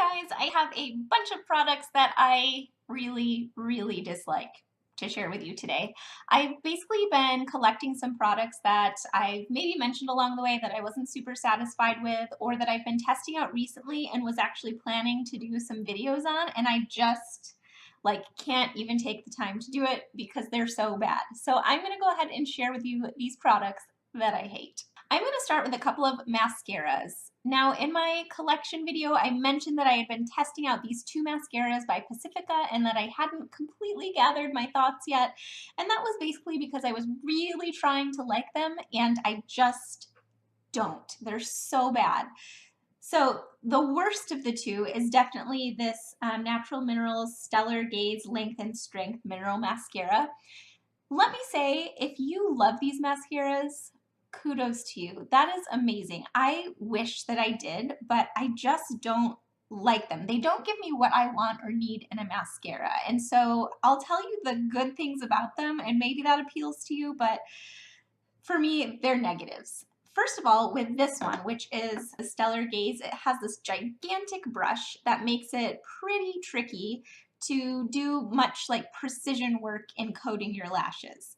guys, I have a bunch of products that I really dislike to share with you today. I've basically been collecting some products that I've maybe mentioned along the way that I wasn't super satisfied with, or that I've been testing out recently and was actually planning to do some videos on, and I just can't even take the time to do it because they're so bad. So I'm going to go ahead and share with you these products that I hate. I'm going to start with a couple of mascaras. Now, in my collection video, I mentioned that I had been testing out these two mascaras by Pacifica and that I hadn't completely gathered my thoughts yet. And that was basically because I was really trying to like them and I just don't. They're so bad. So the worst of the two is definitely this Natural Minerals Stellar Gaze Length and Strength Mineral Mascara. Let me say, if you love these mascaras, kudos to you. That is amazing. I wish that I did, but I just don't like them. They don't give me what I want or need in a mascara. And so I'll tell you the good things about them, and maybe that appeals to you, but for me, they're negatives. First of all, with this one, which is the Stellar Gaze, it has this gigantic brush that makes it pretty tricky to do much precision work in coating your lashes.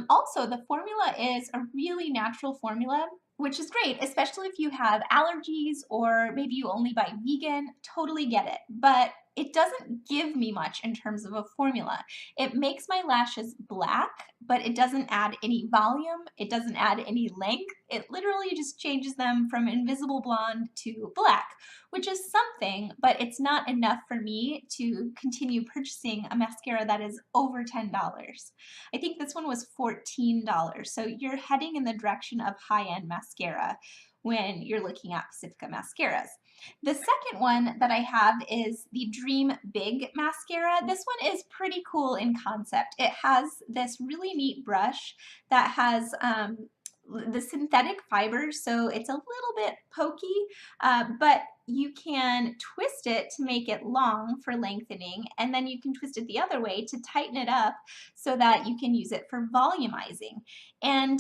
Also, the formula is a really natural formula, which is great, especially if you have allergies or maybe you only buy vegan. Totally get it. But it doesn't give me much in terms of a formula. It makes my lashes black, but it doesn't add any volume. It doesn't add any length. It literally just changes them from invisible blonde to black, which is something, but it's not enough for me to continue purchasing a mascara that is over $10. I think this one was $14. So you're heading in the direction of high-end mascara when you're looking at Pacifica mascaras. The second one that I have is the Dream Big mascara. This one is pretty cool in concept. It has this really neat brush that has the synthetic fibers, so it's a little bit pokey, but you can twist it to make it long for lengthening, and then you can twist it the other way to tighten it up so that you can use it for volumizing. And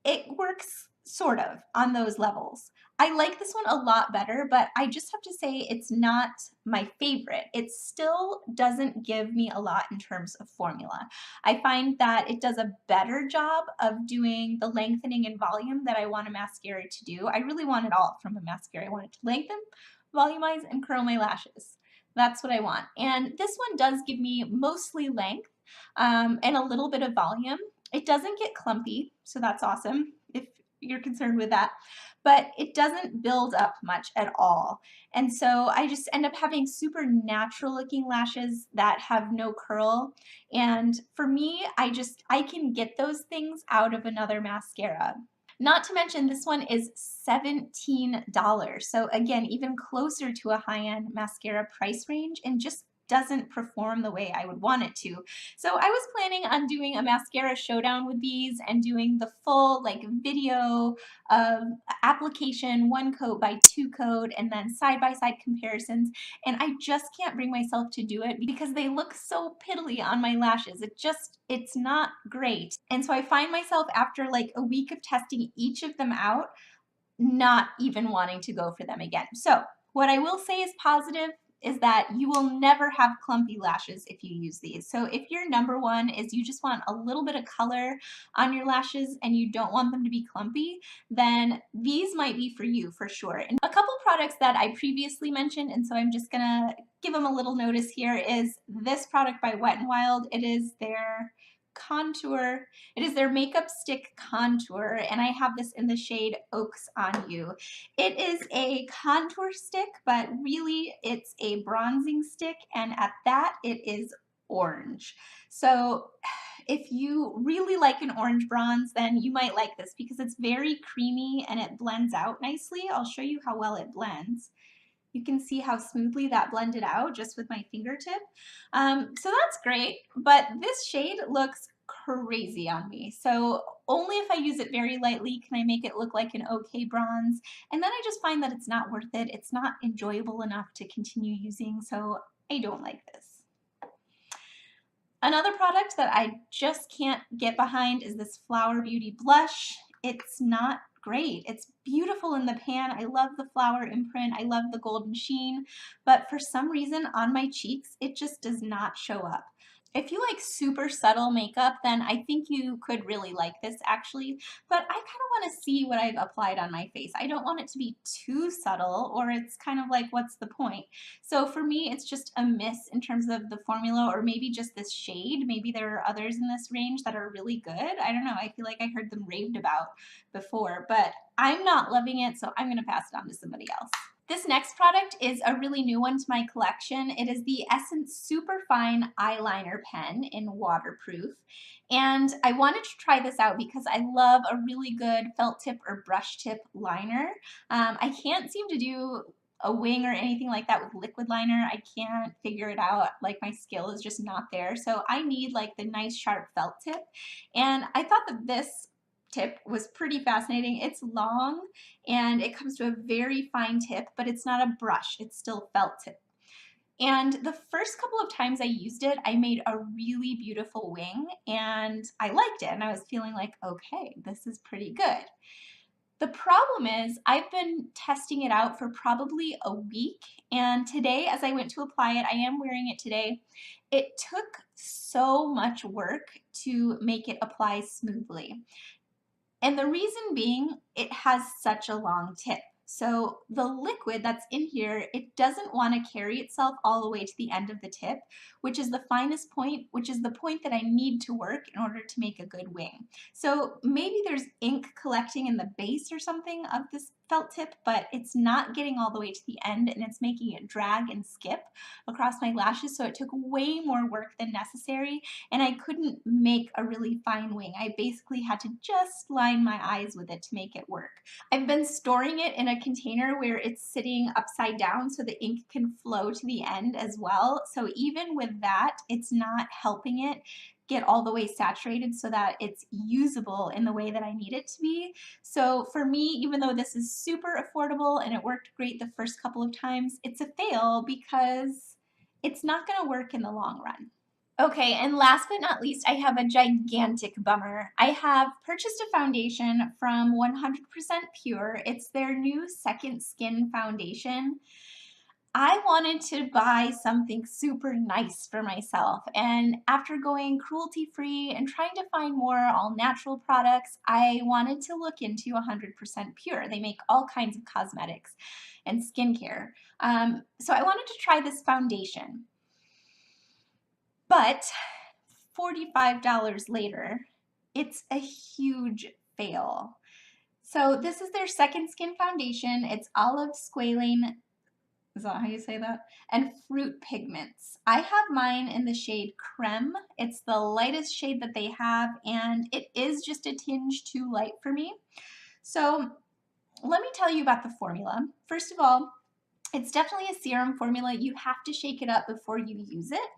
it works sort of on those levels. I like this one a lot better, but I just have to say it's not my favorite. It still doesn't give me a lot in terms of formula. I find that it does a better job of doing the lengthening and volume that I want a mascara to do. I really want it all from a mascara. I want it to lengthen, volumize, and curl my lashes. That's what I want. And this one does give me mostly length and a little bit of volume. It doesn't get clumpy, so that's awesome if you're concerned with that, but it doesn't build up much at all. And so I just end up having super natural looking lashes that have no curl. And for me, I can get those things out of another mascara. Not to mention this one is $17. So again, even closer to a high-end mascara price range, and just doesn't perform the way I would want it to. So I was planning on doing a mascara showdown with these and doing the full video application, one coat by two coat, and then side-by-side comparisons. And I just can't bring myself to do it because they look so piddly on my lashes. It's not great. And so I find myself after a week of testing each of them out, not even wanting to go for them again. So what I will say is positive is that you will never have clumpy lashes if you use these. So if your number one is you just want a little bit of color on your lashes and you don't want them to be clumpy, then these might be for you for sure. And a couple products that I previously mentioned, and so I'm just gonna give them a little notice here, is this product by Wet n Wild. It is their contour. It is their makeup stick contour, and I have this in the shade Oaks on You. It is a contour stick, but really it's a bronzing stick, and at that it is orange. So if you really like an orange bronze, then you might like this because it's very creamy and it blends out nicely. I'll show you how well it blends. You can see how smoothly that blended out just with my fingertip. So that's great, but this shade looks crazy on me. So only if I use it very lightly can I make it look like an okay bronze. And then I just find that it's not worth it. It's not enjoyable enough to continue using, so I don't like this. Another product that I just can't get behind is this Flower Beauty blush. It's not great. It's beautiful in the pan. I love the flower imprint. I love the golden sheen, but for some reason on my cheeks, it just does not show up. If you like super subtle makeup, then I think you could really like this actually, but I kind of want to see what I've applied on my face. I don't want it to be too subtle or it's kind of like, what's the point? So for me, it's just a miss in terms of the formula or maybe just this shade. Maybe there are others in this range that are really good. I don't know. I feel like I heard them raved about before, but I'm not loving it, so I'm going to pass it on to somebody else. This next product is a really new one to my collection. It is the Essence Superfine Eyeliner Pen in waterproof. And I wanted to try this out because I love a really good felt tip or brush tip liner. I can't seem to do a wing or anything like that with liquid liner. I can't figure it out. Like my skill is just not there. So I need like the nice sharp felt tip. And I thought that this tip was pretty fascinating. It's long and it comes to a very fine tip, but it's not a brush, it's still felt tip. And the first couple of times I used it, I made a really beautiful wing and I liked it and I was feeling like, okay, this is pretty good. The problem is I've been testing it out for probably a week, and today as I went to apply it, I am wearing it today, it took so much work to make it apply smoothly. And the reason being, it has such a long tip. So the liquid that's in here, it doesn't want to carry itself all the way to the end of the tip, which is the finest point, which is the point that I need to work in order to make a good wing. So maybe there's ink collecting in the base or something of this felt tip, but it's not getting all the way to the end and it's making it drag and skip across my lashes. So it took way more work than necessary and I couldn't make a really fine wing. I basically had to just line my eyes with it to make it work. I've been storing it in a container where it's sitting upside down so the ink can flow to the end as well. So even with that, it's not helping it get all the way saturated so that it's usable in the way that I need it to be. So for me, even though this is super affordable and it worked great the first couple of times, it's a fail because it's not going to work in the long run. Okay, and last but not least, I have a gigantic bummer. I have purchased a foundation from 100% Pure. It's their new Second Skin foundation. I wanted to buy something super nice for myself, and after going cruelty-free and trying to find more all-natural products, I wanted to look into 100% Pure. They make all kinds of cosmetics and skincare. So I wanted to try this foundation. But $45 later, it's a huge fail. So this is their Second Skin foundation. It's olive squalane, is that how you say that? And fruit pigments. I have mine in the shade Creme. It's the lightest shade that they have, and it is just a tinge too light for me. So let me tell you about the formula. First of all, it's definitely a serum formula. You have to shake it up before you use it.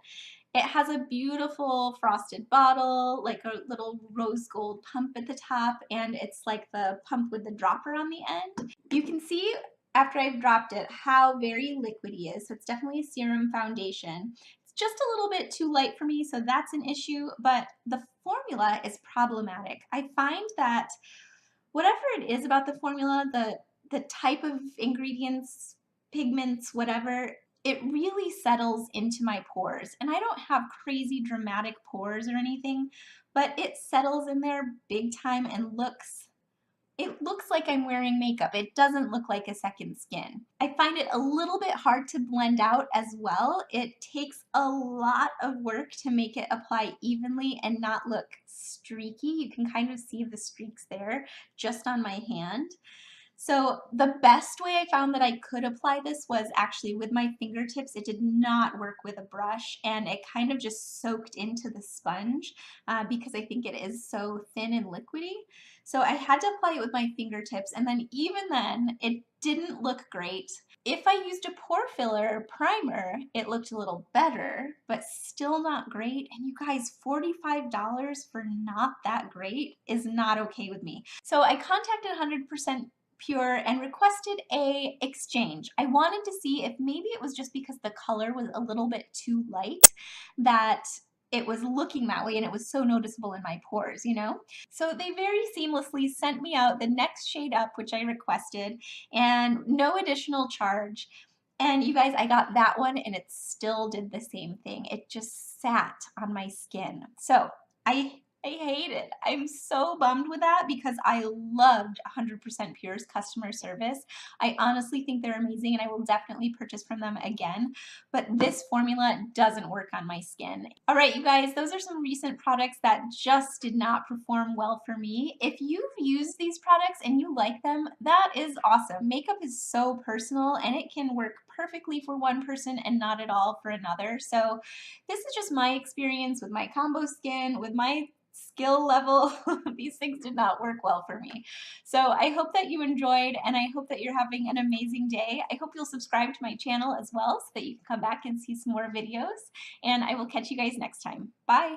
It has a beautiful frosted bottle, like a little rose gold pump at the top, and it's like the pump with the dropper on the end. You can see after I've dropped it how very liquidy it is, so it's definitely a serum foundation. It's just a little bit too light for me, so that's an issue, but the formula is problematic. I find that whatever it is about the formula, the type of ingredients, pigments, whatever, it really settles into my pores. And I don't have crazy dramatic pores or anything, but it settles in there big time and it looks like I'm wearing makeup. It doesn't look like a second skin. I find it a little bit hard to blend out as well. It takes a lot of work to make it apply evenly and not look streaky. You can kind of see the streaks there just on my hand. So the best way I found that I could apply this was actually with my fingertips. It did not work with a brush and it kind of just soaked into the sponge because I think it is so thin and liquidy. So I had to apply it with my fingertips, and then even then it didn't look great. If I used a pore filler primer, it looked a little better, but still not great. And you guys, $45 for not that great is not okay with me. So I contacted 100% Pure and requested a exchange. I wanted to see if maybe it was just because the color was a little bit too light that it was looking that way and it was so noticeable in my pores, you know? So they very seamlessly sent me out the next shade up, which I requested, and no additional charge. And you guys, I got that one and it still did the same thing. It just sat on my skin. So I hate it. I'm so bummed with that because I loved 100% Pure's customer service. I honestly think they're amazing and I will definitely purchase from them again, but this formula doesn't work on my skin. All right, you guys, those are some recent products that just did not perform well for me. If you've used these products and you like them, that is awesome. Makeup is so personal and it can work perfectly for one person and not at all for another. So this is just my experience with my combo skin, with my skill level. These things did not work well for me. So I hope that you enjoyed and I hope that you're having an amazing day. I hope you'll subscribe to my channel as well so that you can come back and see some more videos, and I will catch you guys next time. Bye.